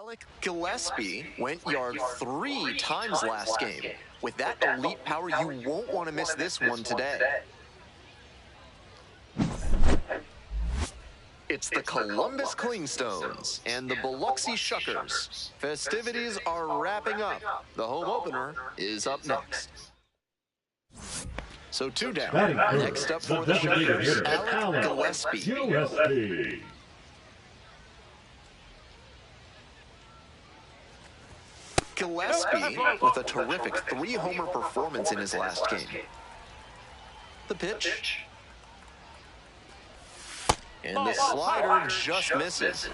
Alec Gillespie went yard 3 times last game. With that elite power, you won't want to miss this one today. It's the Columbus Clingstones and the Biloxi Shuckers. Festivities are wrapping up. The home opener is up next. So 2 down. Next up for the Shuckers, Alec Gillespie. Gillespie with a terrific 3-homer performance in his last game. The pitch. And the slider just misses.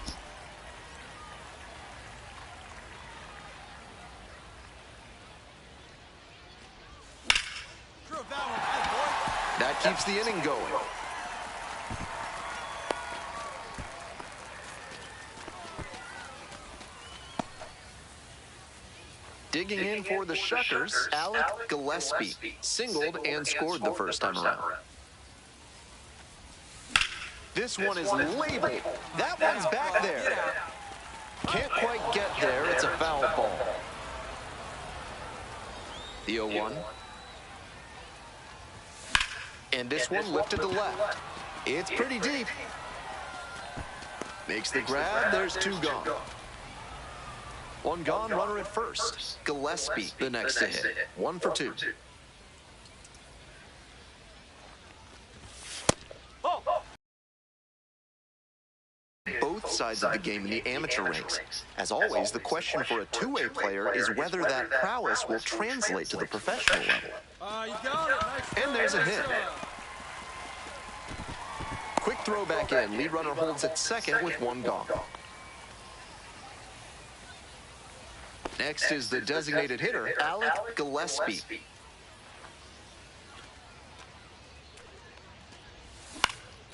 That keeps the inning going. Digging in for the Shuckers, Alec Gillespie singled and scored the first time around. This one is labeled. That one's back there. Can't quite get there. It's a foul ball. The 0-1. And this one lifted to left. It's pretty deep. Makes the grab. There's 2 gone. 1 gone, runner at first. Gillespie the next to hit. 1 for 2. Both sides of the game in the amateur ranks. As always, the question for a two-way player is whether that prowess will translate to the professional level. And there's a hit. Quick throw back in. Lead runner holds at second with 1 gone. Next is the designated hitter, Alec Gillespie.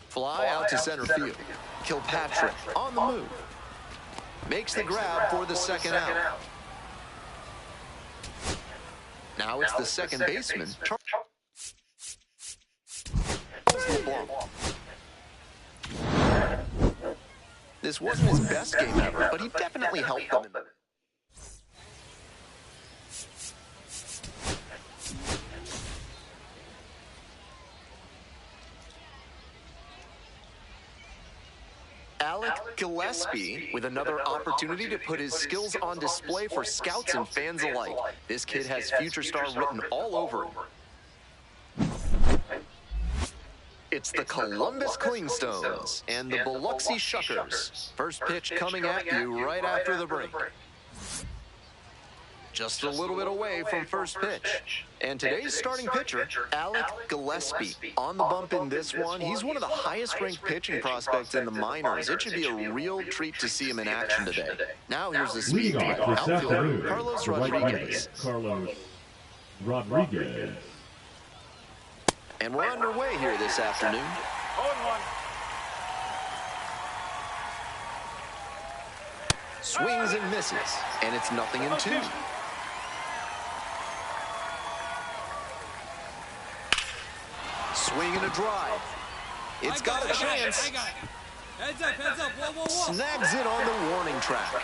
Fly out to center field. Kilpatrick on the move. Makes the grab for the second out. Now it's the second baseman, Charles LeBlanc. This wasn't his best game ever, but he definitely helped them in the... Alec Gillespie with another opportunity to put his skills on display for scouts and fans alike. This kid has future star written all over him. It's the Columbus Clingstones and the Biloxi Shuckers. First pitch coming at you right after the break. Just a little bit away from first pitch. And today's starting pitcher, Alec Gillespie. On the bump in this one, he's one of the highest-ranked pitching prospects in the minors. It should be a real treat to see him in action today. Now here's the speed outfielder, Carlos Rodriguez. And we're underway here this afternoon. Swings and misses, and it's 0-2. Swing and a drive. It's got a chance. Heads up. Whoa. Snags it on the warning track.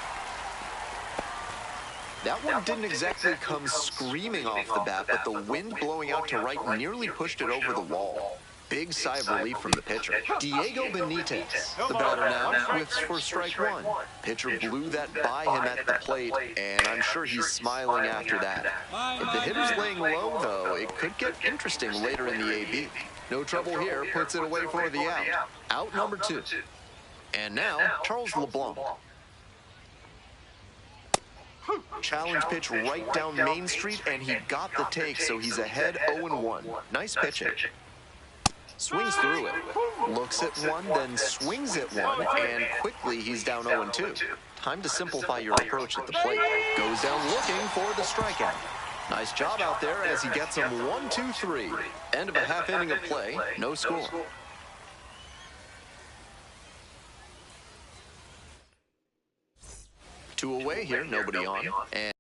That one didn't exactly come screaming off the bat, but the wind blowing out to right nearly pushed it over the wall. Big sigh of relief from the pitcher. Diego Benitez, the batter now, whiffs for strike 1. Pitcher blew that by him at the plate, and I'm sure he's smiling after that. If the hitter's laying low, though, it could get interesting later in the AB. No trouble here, puts it away for the out. Out number 2. And now, Charles LeBlanc. Challenge pitch right down Main Street, and he got the take, so he's ahead 0-1. Nice pitching. Swings through it, looks at 1, then swings at 1, and quickly he's down 0-2. Time to simplify your approach at the plate. Goes down looking for the strikeout. Nice job out there as he gets him 1-2-3. End of a half inning of play, no score. 2 away here, nobody on. And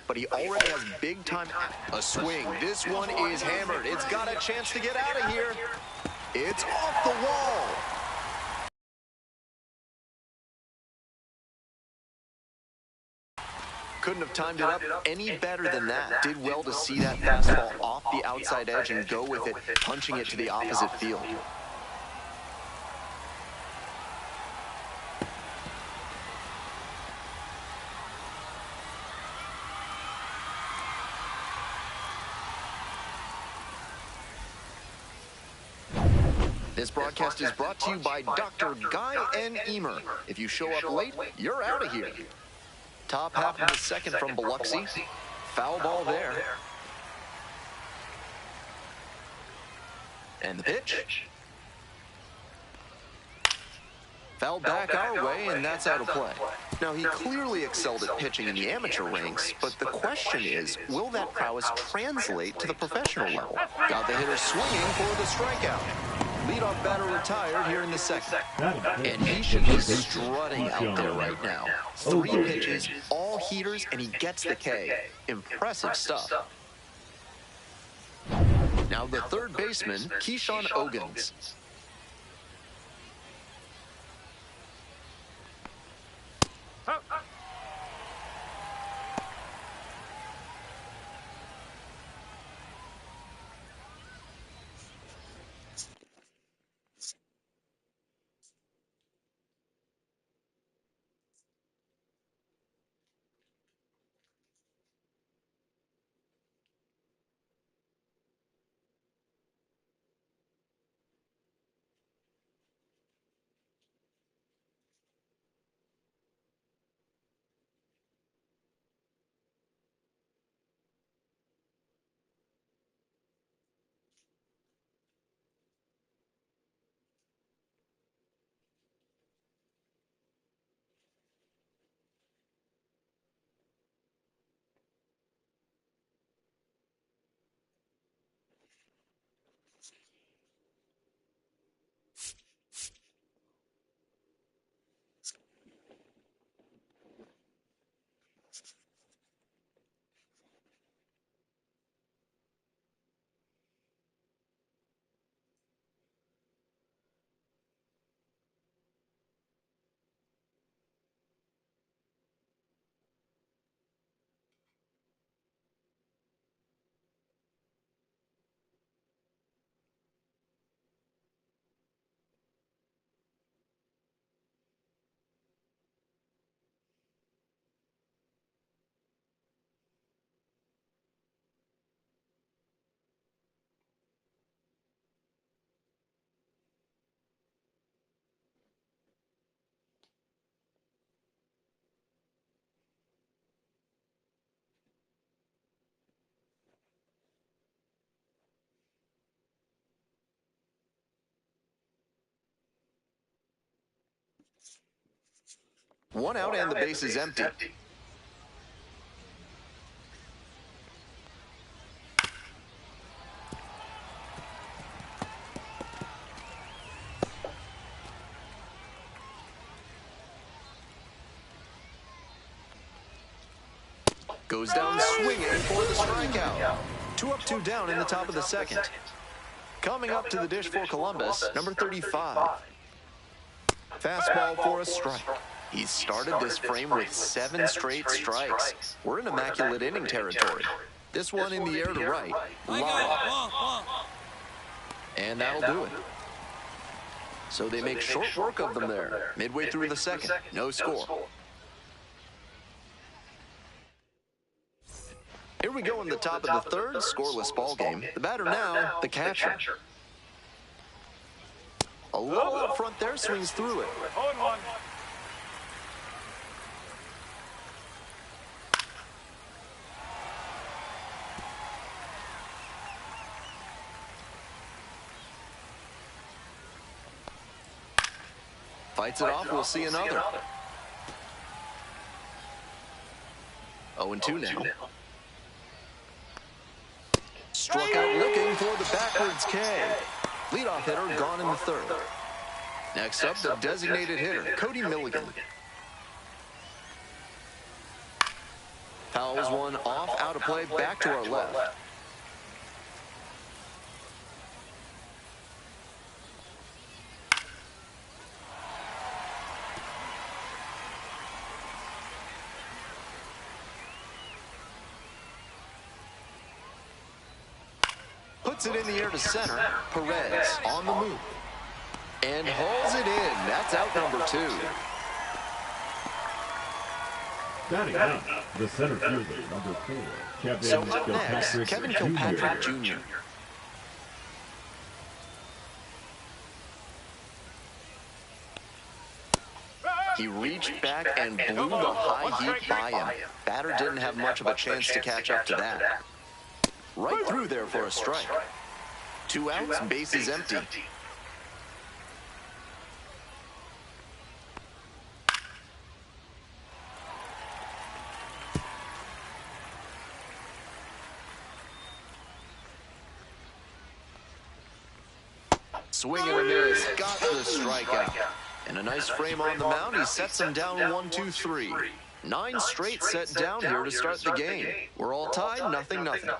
but he already has big time. A swing. This one is hammered. It's got a chance to get out of here. It's off the wall. couldn't have timed it up any better than that. Did well to see that fastball off the outside edge and go with it, punching it to the opposite field. This broadcast is brought to you by Dr. Guy N. Emer. If you show up late, you're out of here. Top half of the second from Biloxi. Foul ball there. And the pitch. Foul back our way, and that's out of play. Now, he clearly excelled at pitching in the amateur ranks, but the question is, will that prowess translate to the professional level? Got the hitter swinging for the strikeout. Leadoff batter retired here in the second. And he should be strutting out there right now. 3 pitches, all heaters, and he gets the K. Impressive stuff. Now the third baseman, Keyshawn Ogans. One out and the base is empty. Goes down swinging for the strikeout. 2 up, 2 down in the top of the second. Coming up to the dish for Columbus, number 35. Fastball for a strike. He's started this frame with 7 straight strikes. We're in immaculate inning territory. This one in the air to right. And that'll do it. So they make short work of them there. Midway through the second, no score. Here we go in the top of the third, scoreless ball game. The batter now, the catcher. A little up front there, swings through it. Fights it off, we'll see another. 0-2 now. Struck out looking for the backwards K. Leadoff hitter gone in the third. Next up, the designated hitter, Cody Milligan. Fouls one off, out of play, back to our left. Floats it in the air to center. Perez on the move. And hauls it in. That's out number 2. Batting up, the center fielder, number 4, Kevin Kilpatrick Jr. He reached back and blew the high heat by him. Batter didn't have much of a chance to catch up to that. Right through there for a strike. 2 outs, bases empty. Swing and a miss, got the strikeout. And a nice frame on the mound, he sets him down 1-2-3. 9 straight set down here to start the game. We're all tied, 0-0.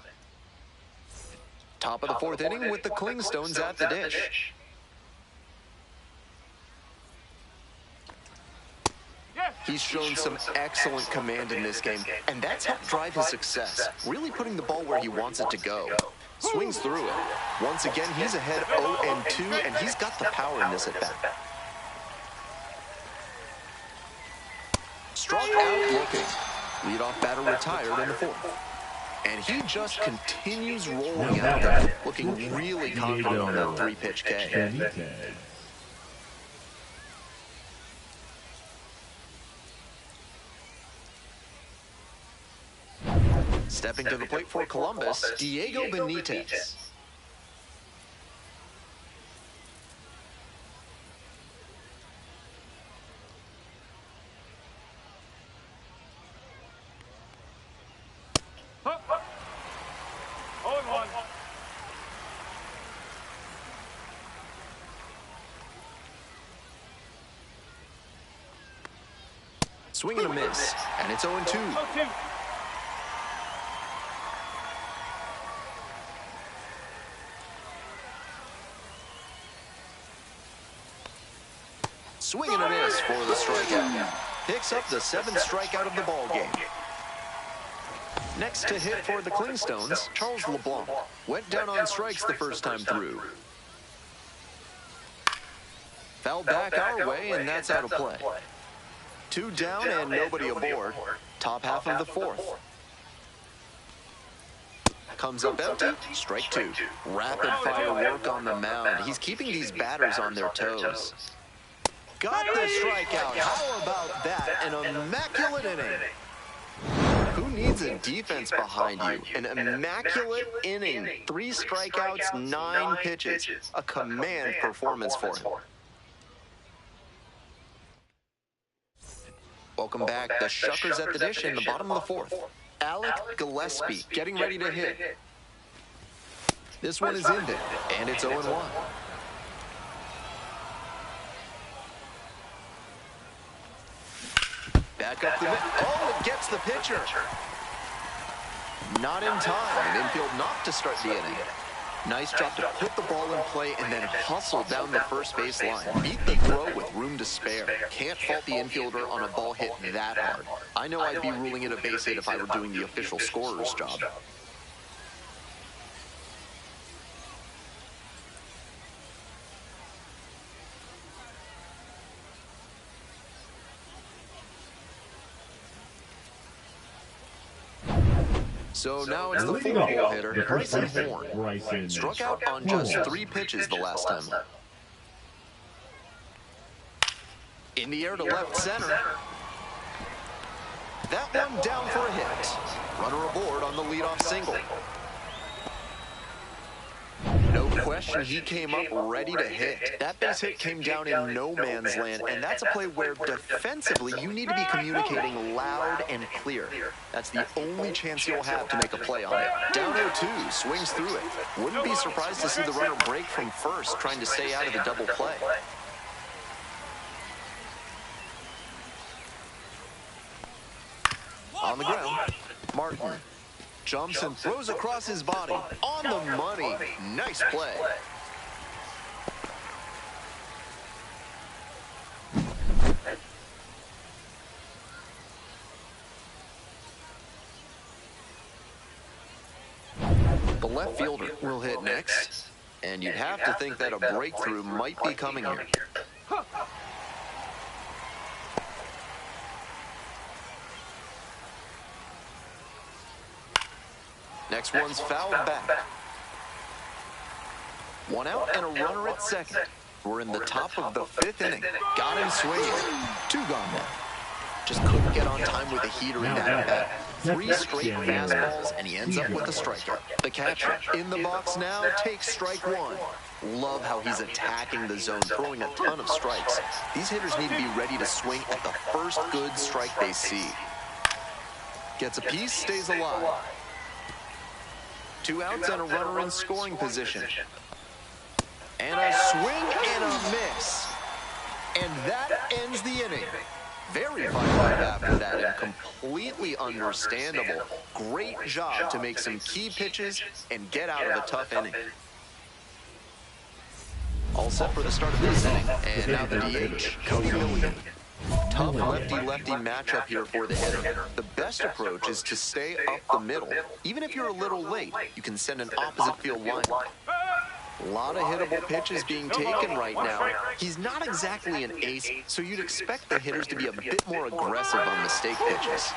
Top of the 4th inning with the Clingstones at the dish. He's shown some excellent command in this game, and that's helped drive his success, really putting the ball where he wants it to go. Swings through it. Once again, he's ahead 0-2, and he's got the power in this at-bat. Struck out looking. Leadoff batter retired in the 4th. And he just continues rolling out there, looking really confident on that 3-pitch K. Stepping to the plate for Columbus, Diego Benitez. Swing and a miss, and it's 0-2. Swing and a miss for the strikeout. Picks up the 7th strikeout of the ball game. Next to hit for the Clingstones, Charles LeBlanc. Went down on strikes the first time through. Fell back our way, and that's out of play. 2 down and nobody aboard. Top half of the 4th. Comes up empty, strike 2. Rapid fire work on the mound. He's keeping these batters on their toes. Got the strikeout. How about that? An immaculate inning. Who needs a defense behind you? An immaculate inning. 3 strikeouts, 9 pitches. A command performance for him. Welcome back. The Shuckers at the dish in the bottom of the 4th. Alec Gillespie getting ready to hit. This one is in there, and it's 0-1. Back up the mid. Oh, it gets the pitcher. Not in time. An infield knock to start the inning. Nice job to put the ball in play and then hustle down the first base line. Beat the throw with room to spare. Can't fault the infielder on a ball hit that hard. I know I'd be ruling it a base hit if I were doing the official scorer's job. So now it's the full ball hitter, Bryson Horn. Struck out on just 3 pitches the last time up. In the air to left center. That one down for a hit. Runner aboard on the leadoff single. No question, he came up ready to hit. That base hit came down in no man's land, and that's a play where defensively you need to be communicating loud and clear. That's the only chance you'll have to make a play on it. Down 0-2, swings through it. Wouldn't be surprised to see the runner break from first, trying to stay out of the double play. On the ground, Martin jumps and throws across his body. On the money. Nice play. The left fielder will hit next, and you'd have to think that a breakthrough might be coming here. Next one's fouled back. One out and a runner at second. We're in the top of the 5th inning. Got him swinging. 2 gone now. Just couldn't get on time with a heater in that at-bat. 3 straight fastballs, and he ends up with a strikeout. The catcher in the box now takes strike 1. Love how he's attacking the zone, throwing a ton of strikes. These hitters need to be ready to swing at the first good strike they see. Gets a piece, stays alive. 2 outs and a runner in scoring position. And a swing and a miss. And that ends the inning. Very fired up after that and completely understandable. Great job to make some key pitches and get out of a tough inning. All set for the start of this inning. And now the DH, Cody Milligan. Tough lefty-lefty matchup here for the hitter. The best approach is to stay up the middle. Even if you're a little late, you can send an opposite field line. A lot of hittable pitches being taken right now. He's not exactly an ace, so you'd expect the hitters to be a bit more aggressive on mistake pitches.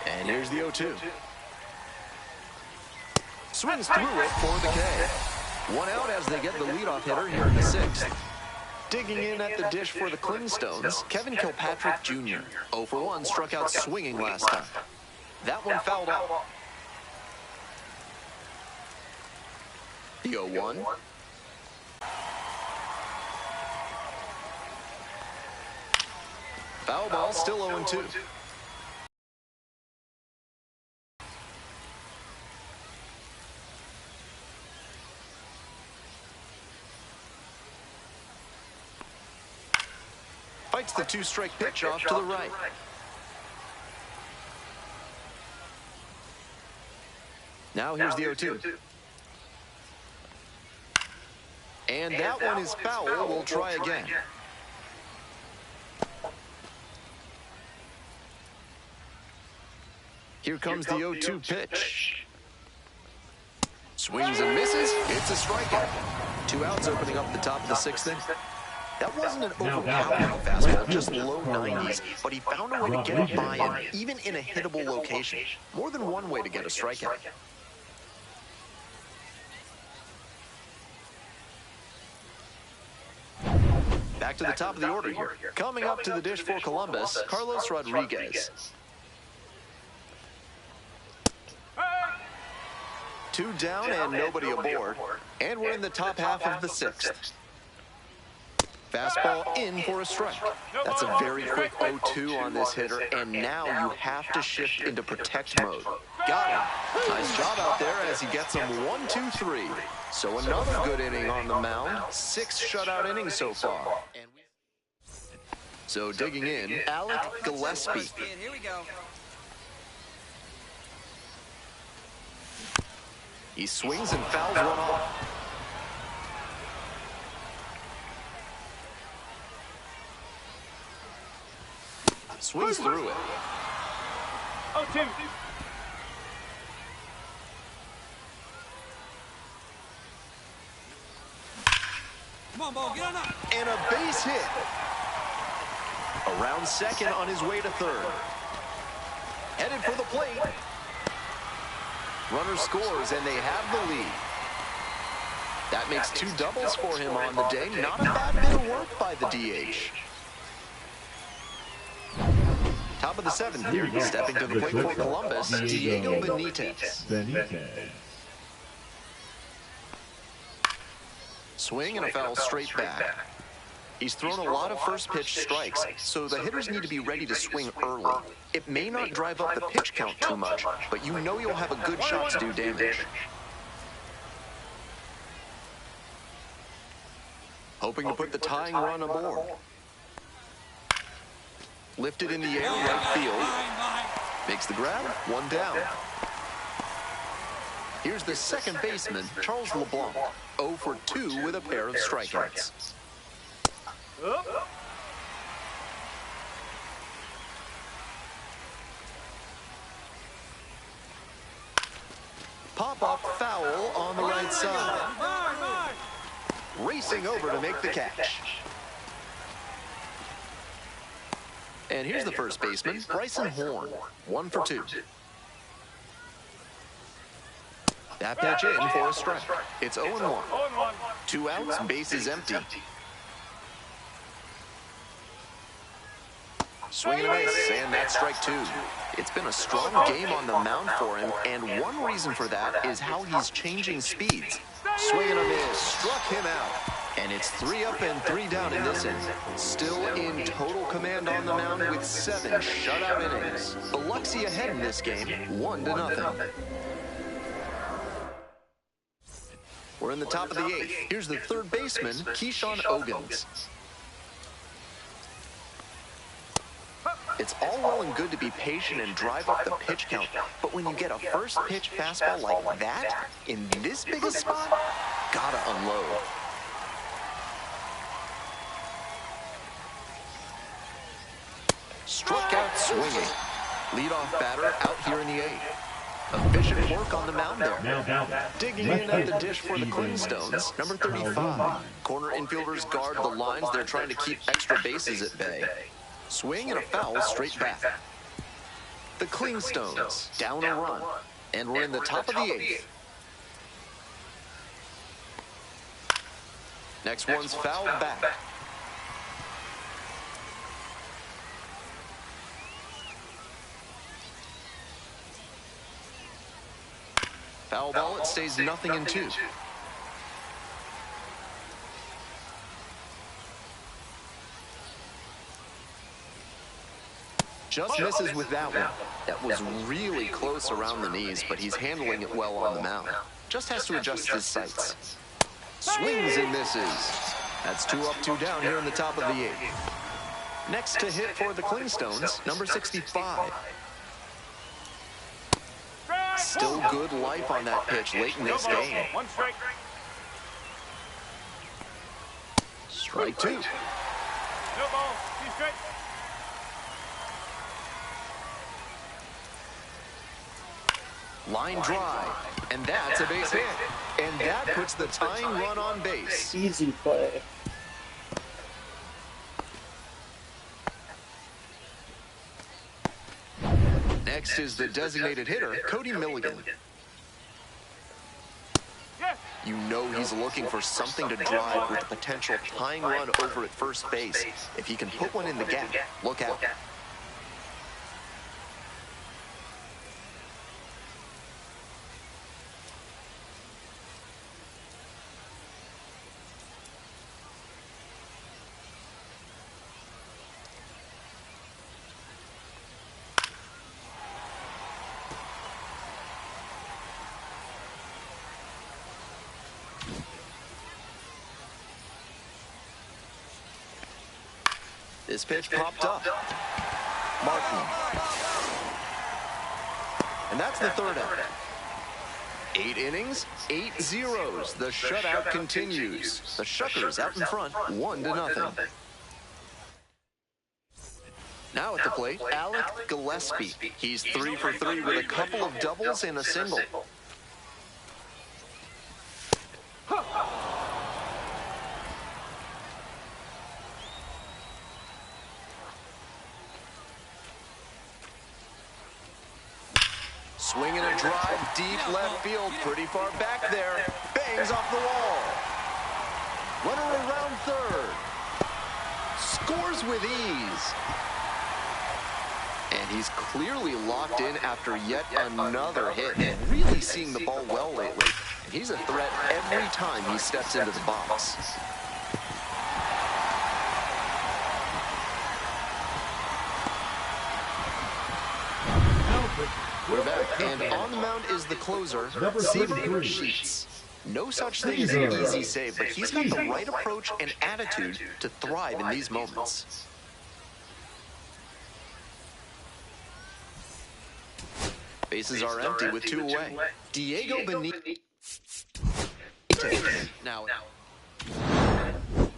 And here's the 0-2. Swings through it for the K. 1 out as they get the leadoff hitter here in the 6th. Digging in at the dish for the Clingstones, Kevin Kilpatrick Jr. 0 for 1, struck out swinging last time. That one fouled off. The 0-1. Foul ball, still 0-2. Fights the 2-strike pitch off to the right. Now here's the 0-2. And that one is foul. We'll try again. Here comes the 0-2 pitch. Swings and misses. It's a strikeout. 2 outs opening up the top of the 6th inning. That wasn't an overpowering fastball, just low 90s, but he found a way to get it by him, even in a hittable location. More than one way to get a strikeout. Back to the top of the order here. Coming up to the dish for Columbus, Carlos Rodriguez. 2 down and nobody aboard. And we're in the top half of the 6th. Fastball in for a strike. That's a very quick 0-2 on this hitter, and now you have to shift into protect mode. Got him. Nice job out there as he gets him 1-2-3. So another good inning on the mound. 6 shutout innings so far. So digging in, Alec Gillespie. Here we go. He swings and fouls one off. Swings through it. 0-2. Come on, ball, get on up. And a base hit. Around second on his way to third. Headed for the plate. Runner scores, and they have the lead. That makes 2 doubles for him on the day. Not a bad bit of work by the DH. Top of the 7th here, stepping to the plate for Columbus, Diego Benitez. Swing and a foul straight back. He's thrown a lot of first pitch strikes, so the hitters need to be ready to swing early. It may not drive up the pitch count too much, but you know you'll have a good shot to do damage. Hoping to put the tying run aboard. Lifted in the air, right field. Makes the grab, 1 down. Here's the second baseman, Charles LeBlanc, 0 for 2 with a pair of strikeouts. Pop-up foul on the right side. Racing over to make the catch. And here's the first baseman, Bryson Horn, 1 for 2. That pitch in for a strike. It's 0-1. 2 outs, bases empty. Swing and a miss, and that's strike 2. It's been a strong game on the mound for him, and one reason for that is how he's changing speeds. Swing and a miss, struck him out. And it's 3 up and 3 down in this inning. Still in total command on the mound with 7 shutout innings. Biloxi ahead in this game, 1-0. We're in the top of the 8th. Here's the third baseman, Keyshawn Ogans. It's all well and good to be patient and drive up the pitch count, but when you get a first pitch fastball like that, in this big a spot, gotta unload. Struck out swinging. Leadoff batter out here in the 8th. Efficient work on the mound there. Digging in at the dish for the Clingstones, number 35. Corner infielders guard the lines. They're trying to keep extra bases at bay. Swing and a foul straight back. The Clingstones down a run. And we're in the top of the 8th. Next one's fouled back. Foul ball, it stays nothing in 2. Just misses with that one. That was really close around the knees, but he's handling it well on the mound. Just has to adjust his sights. Swings and misses. That's 2 up, 2 down here in the top of the 8th. Next to hit for the Clingstones, number 65. Still good life on that pitch late in this game. Strike 2. Line drive, and that's a base hit. And that puts the tying run on base. Easy play. Next is the designated hitter, Cody Milligan. You know he's looking for something to drive with a potential tying run over at first base. If he can put one in the gap, look out. This pitch popped up. Martin. And that's the 3rd out. 8 innings, 8 zeros. The shutout continues. The Shuckers out in front, 1-0. Now at the plate, Alec Gillespie. He's 3 for 3 with a couple of doubles and a single. Swinging a drive deep left field, pretty far back there. Bangs off the wall. Runner around third. Scores with ease. And he's clearly locked in after yet another hit. Really seeing the ball well lately. He's a threat every time he steps into the box. We're back, and on the mound is the closer, Stephen Sheets. No such thing as an easy save, but he's got the right approach and attitude to thrive in these moments. Bases are empty with 2 away. Diego Benitez. Now,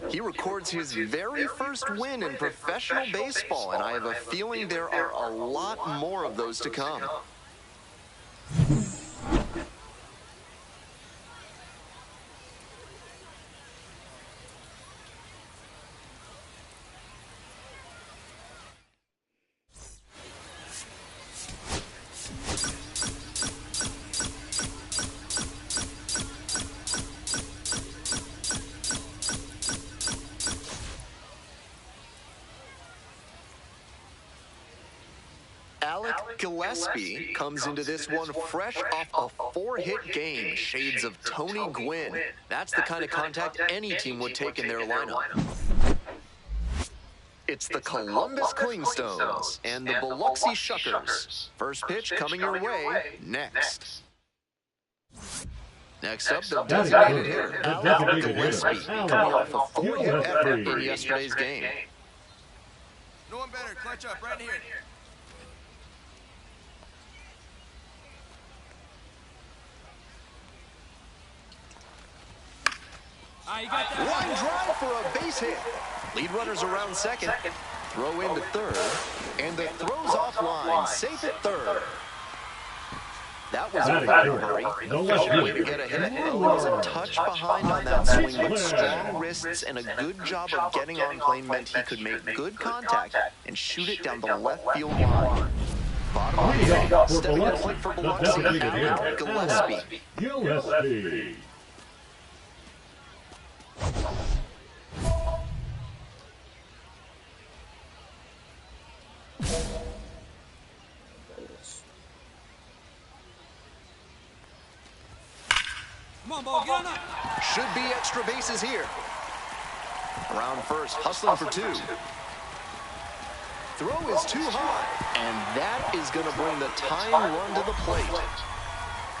he records his very first win in professional baseball, and I have a feeling there are a lot more of those to come. Alec Gillespie comes into this one fresh off a 4-hit game. Shades of Tony Gwynn. That's the kind of contact any team would take in their lineup. It's the Columbus Clingstones and the Biloxi Shuckers. First pitch coming your way next. Next up, the designated hitter, Alec Gillespie, coming off a 4-hit effort in yesterday's game. No one better. Clutch up right here. You got that. Line drive for a base hit. Lead runners around second. Throw into third. And the throw's offline. Safe at third. That was a big hurry. Efficient way to get a hit. He was a touch behind on that swing, but strong wrists and a good job of getting on plane meant he could make good contact and shoot it down the left field line. Bottom of the eighth, stepping in plate for Biloxi, Alec Gillespie. Gillespie. Come on, ball, get on up. Should be extra bases here. Around first, hustling for two. Throw is too high, and that is going to bring the tying run to the plate.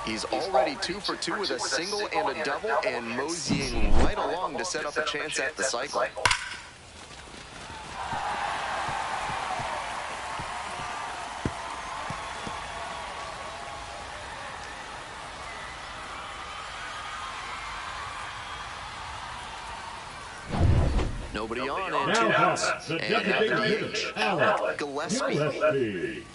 He's already 2 for 2 with a single and a double, and moseying right along to set up a chance at the cycle. Nobody on and 2 outs. The And at the designated DH, hitter, Alec Gillespie. Gillespie.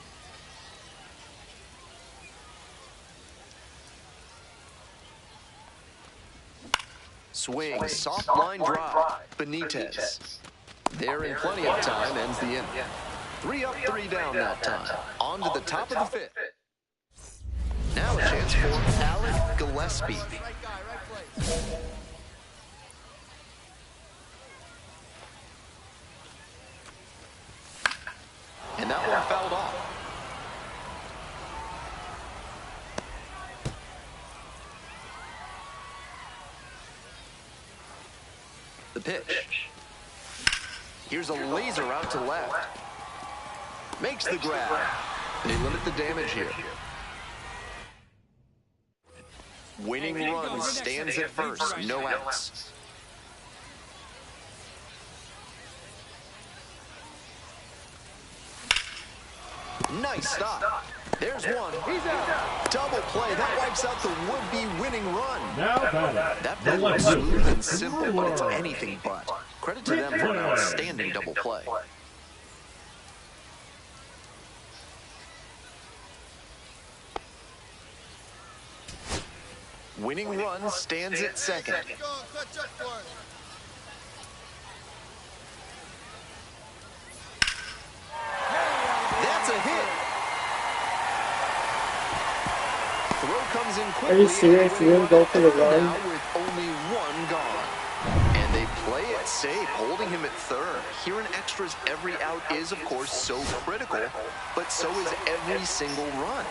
Swing, soft line drive. Benitez. There in plenty of time, ends the inning. 3 up, 3 down that time. On to the top of the 5th. Now a chance for Alec Gillespie. Right guy, right place. And that one fouled off. The pitch. Here's a laser out to left. Makes the grab. They limit the damage here. Winning run stands at first. No outs. Nice stop. There's one. He's out. Double play. That wipes out the would-be winning run. Now batting. That play was smooth and simple, but it's anything but. Credit to them for an outstanding double play. Winning run stands at second. Go, clutch up for it. That's a hit. Throw comes in quickly. Are you serious? You didn't go for the run? Now with only one gone. And they play it safe, holding him at third. Here in extras, every out is, of course, so critical, but so is every single run.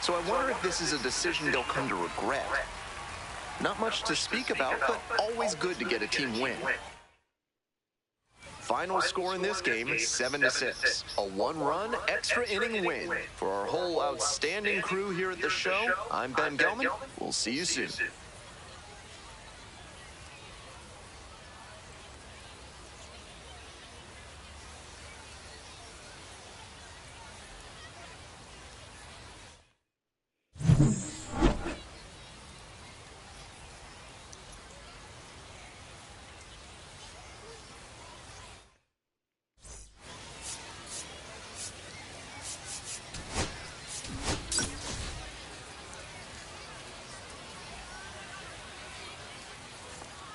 So I wonder if this is a decision they'll come to regret. Not much to speak about, but always good to get a team win. Final score in this game, 7-6. A 1-run, extra inning win. For our whole outstanding crew here at the show, I'm Ben Gelman. We'll see you soon.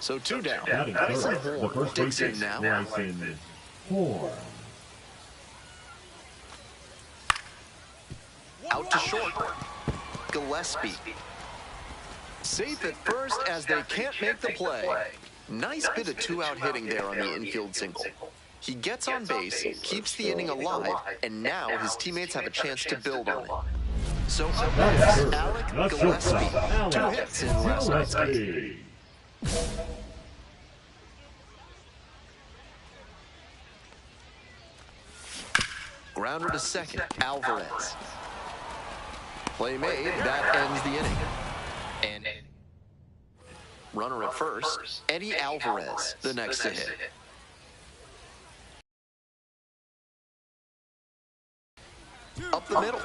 So 2 down. Batting Bryson third. The Horn first digs in base now. Bryson Horn. Out to short. Gillespie. Safe at first as they can't make the play. Nice bit of 2-out hitting there on the infield single. He gets on base, keeps the inning alive, and now his teammates have a chance to build on it. So up next, Alec Gillespie. 2 hits in last night's game. Grounder to second, Alvarez. Play made, that ends the inning. And runner at first, Eddie Alvarez, the next to hit. Up the middle,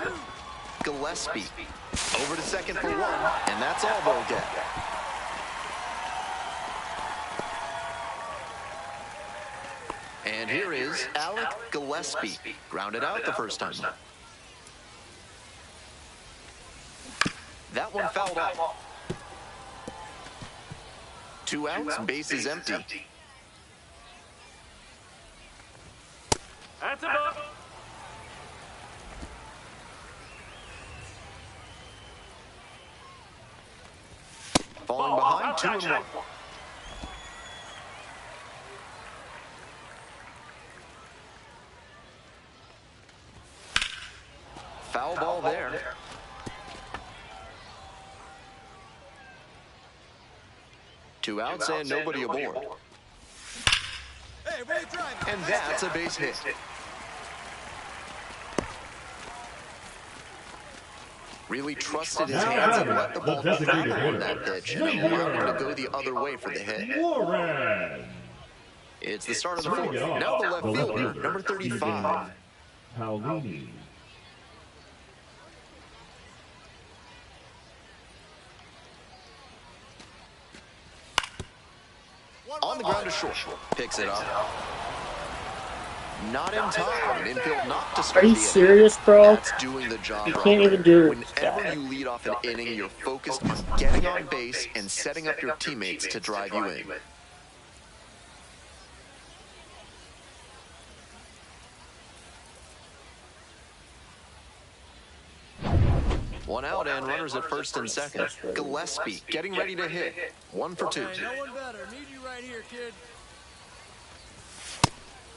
Gillespie. Over to second for 1, and that's all they'll get. And here is Alec Gillespie. Grounded out the first time. That one fouled off. 2 outs, base is empty. That's a ball. Falling behind, 2 and 1. Foul ball there. Two outs and nobody aboard. Hey, where you driving? And that's a base hit. Really trusted his hands and let the ball back on that pitch and allowed him to go the other way for the hit. It's the start of the 4th. Now the left fielder, number 35. Paulini. On the ground to short. Picks it up. Not in time. An infield knock to start. Are you serious, bro? That's doing the job. You can't even do it. Whenever you lead off an inning, you're focused on getting on base and setting up your teammates to drive you in. One out and runners at first and second. Gillespie getting ready to hit. 1 for 2. Hey, no one better. Need you right here, kid.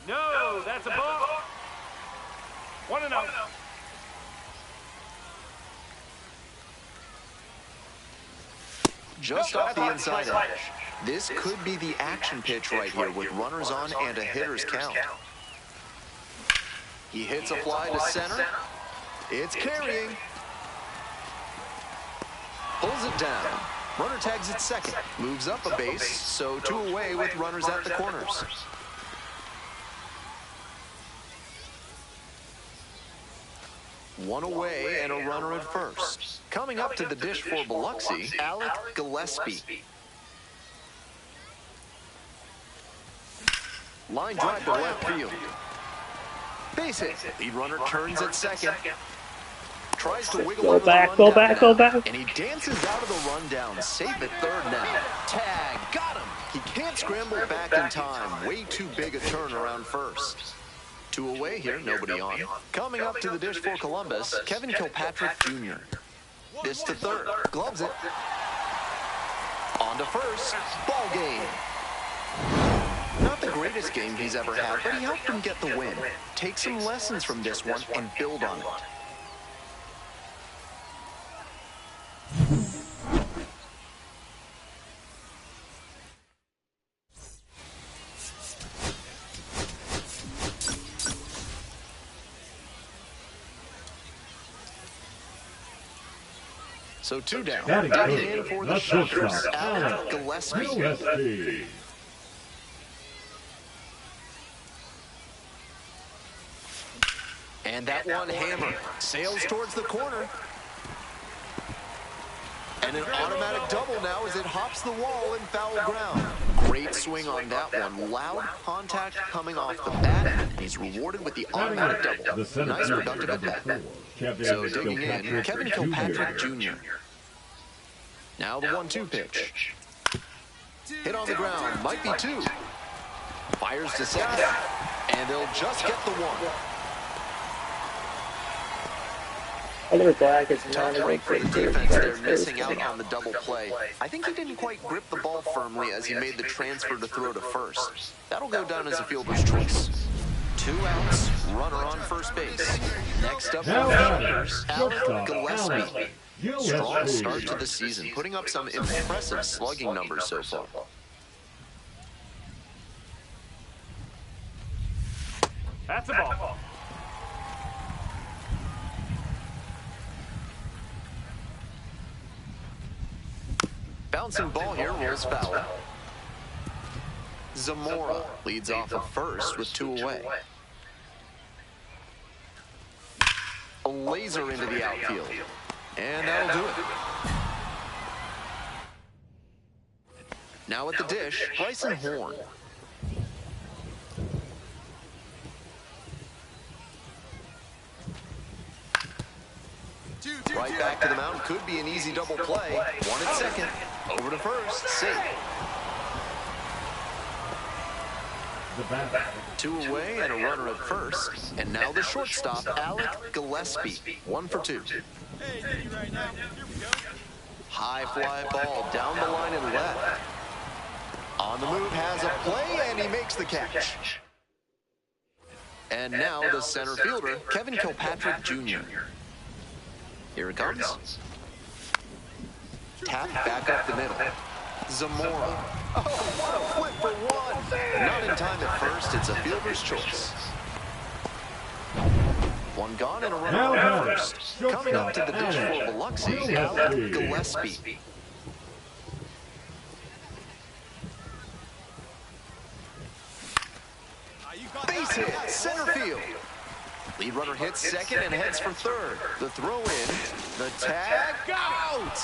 No, that's a ball. 1 and out. Just off the inside edge. This could be the action pitch right here with runners on and a hitter's count. He hits a fly to center. It's carrying. Pulls it down. Runner tags at second. Moves up a base, so 2 away with runners at the corners. One away and a runner at first. Coming up to the dish for Biloxi, Alec Gillespie. Line drive to left field. Base hit. Lead runner turns at second. Tries to wiggle Go over back, the go rundown back, go now. back. And he dances out of the rundown. Safe at third now. Tag. Got him. He can't scramble back in time. Way too big a turn around first. 2 away here, nobody on. Coming up to the dish for Columbus, Kevin Kilpatrick Jr. This to third. Gloves it. On to first. Ball game. Not the greatest game he's ever had, but he helped him get the win. Take some lessons from this one and build on it. So 2 down. Batting in for the Sharks, Alec Gillespie. And that one hammer sails towards the corner. And an automatic double now as it hops the wall in foul ground. Great swing on that one. Loud contact coming off the bat. And he's rewarded with the automatic double. Nice productive at bat. So digging in, Kevin Kilpatrick Jr. Now the 1-2 pitch. Hit on the ground, might be 2. Fires to second, and they'll just get the 1. Color black is not a Great great defense there, missing out on the double play. I think he didn't quite grip the ball firmly as he made the transfer to throw to first. That'll go down as a fielder's choice. 2 outs, runner on first base. Next up, Now Fielders, Alec shortstop, Gillespie. Alec Strong Gillespie. start to the season, putting up some impressive slugging numbers so far. That's a ball. Bouncing ball here, rolls foul. Zamora leads off at first with 2 away. A laser into the outfield. And that'll do it. Now at the dish, Bryson Horn. Right back to the mound. Could be an easy double play. 1 at second. Over to first. Safe. The batter. 2 away and a runner at first. And now the shortstop, Alec Gillespie. 1 for 2. Hey, Diddy right now. Here we go. High fly ball down the line and left. On the move, has a play, and he makes the catch. And now the center fielder, Kevin Kilpatrick Jr. Here it comes. Tap back up the middle. Zamora. Oh, what a flip for 1. Not in time at first. It's a fielder's choice. 1 gone and a runner Now on batter, first. Coming up to the dish for Biloxi, Alec Gillespie. Base hit, center field. Lead runner hits second and heads for third. The throw in, the tag, out!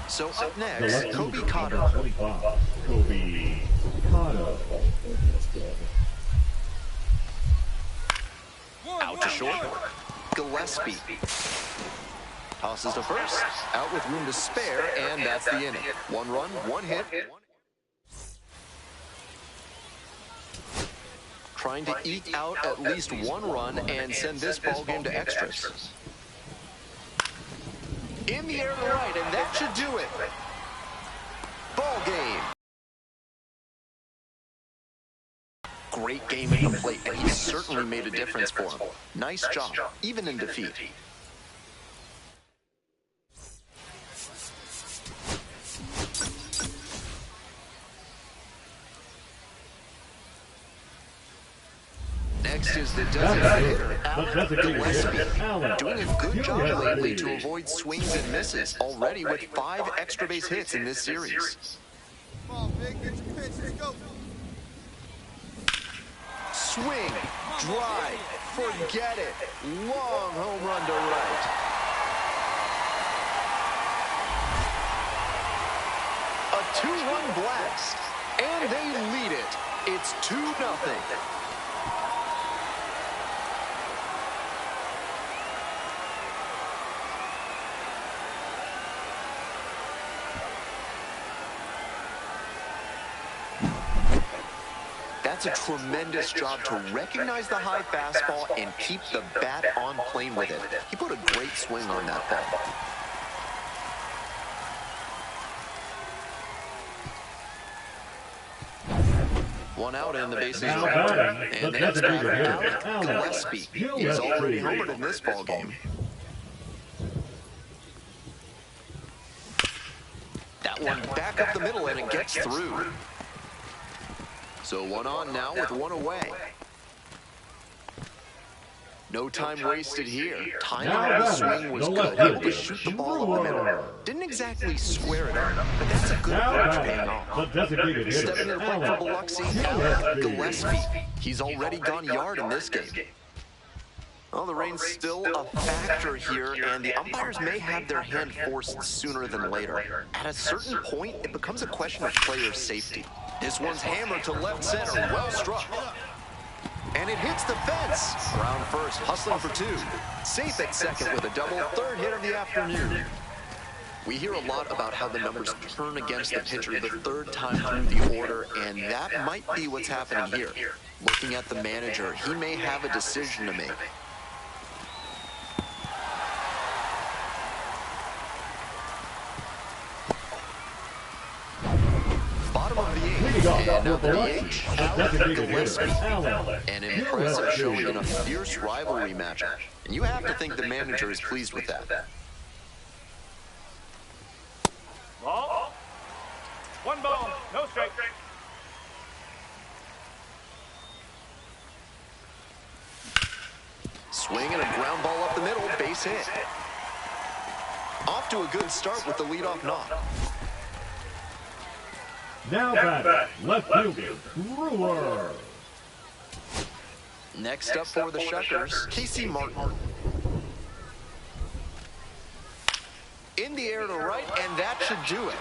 So up The next, left Kobe fielder, Cotter. number 25, Kobe Cotter. Out to short, Gillespie. Tosses to first, out with room to spare, and that's the inning. 1 run, 1 hit. Trying to eke out at least 1 run and send this ball game to extras. In the air to right, and that should do it. Ball game. Great game at the plate, and he certainly made a difference for him. Nice job, even in defeat. Next is the designated hitter, Alec Gillespie, doing a good job lately to avoid swings and misses, already with 5 extra base hits in this series. Come on, big. Get your pitch. Let's go. Swing, drive, forget it. Long home run to right. A 2-run blast, and they lead it. It's 2-0. That's a tremendous job to recognize the high fastball and keep the bat on plane with it. He put a great swing on that ball. One out and the bases Now are empty. batting, And the the next designated batter, hitter, Alec Alec Gillespie. He's already homered in this ball game. That one back up the middle and it gets through. So 1 on now with 1 away. No time wasted here. Timing Now of the batting, swing was the good. left Able to fielder, shoot the ball up the middle. Brewer. Didn't exactly square it up, but that's a good Now approach paying batting, off. the designated Stepping hitter, to the plate for Alec Biloxi, Alec Gillespie. Gillespie. He's already gone yard in this game. Well, the rain's still a factor here, and the umpires may have their hand forced sooner than later. At a certain point, it becomes a question of player safety. This one's hammered to left center, well struck. And it hits the fence. Around first, hustling for 2. Safe at second with a double, 3rd hit of the afternoon. We hear a lot about how the numbers turn against the pitcher the 3rd time through the order, and that might be what's happening here. Looking at the manager, he may have a decision to make. Bottom of the 8th, Lead off And now for the Biloxi, DH, the designated hitter, Allen. Allen. An impressive showing in a fierce rivalry matchup. And you have to think the manager is pleased with that. Ball. 1 ball, no strike. Swing and a ground ball up the middle, base hit. Off to a good start with the leadoff knock. Now batting, left fielder, Brewer. Next up for the Shuckers, Casey Martin. In the air to right, and that should do it.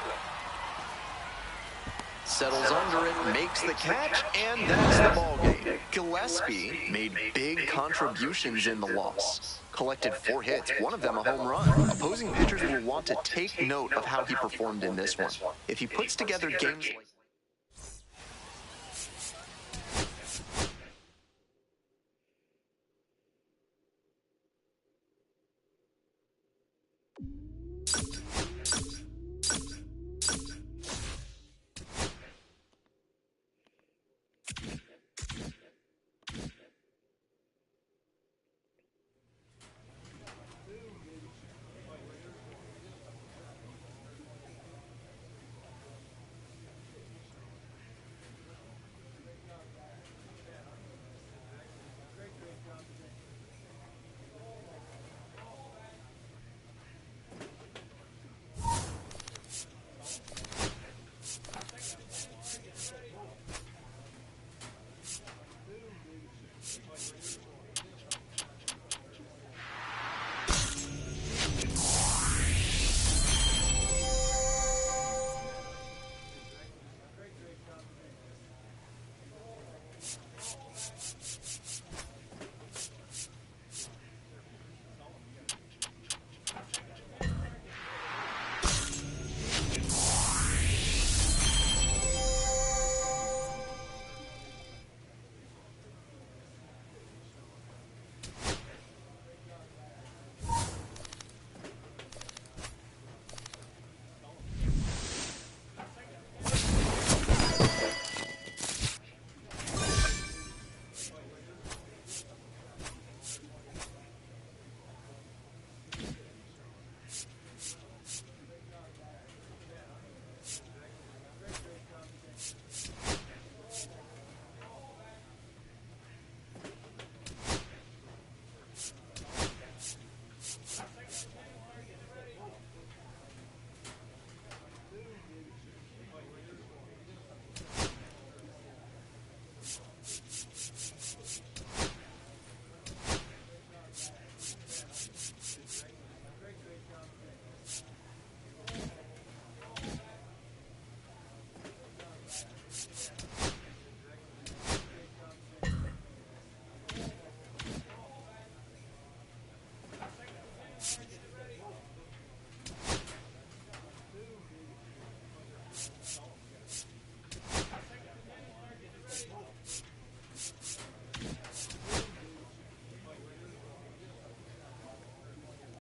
Settles under it, makes the catch, and that's the ballgame. Gillespie made big contributions in the loss. Collected 4 hits, one of them a home run. Opposing pitchers will want to take note of how he performed in this one. If he puts together games like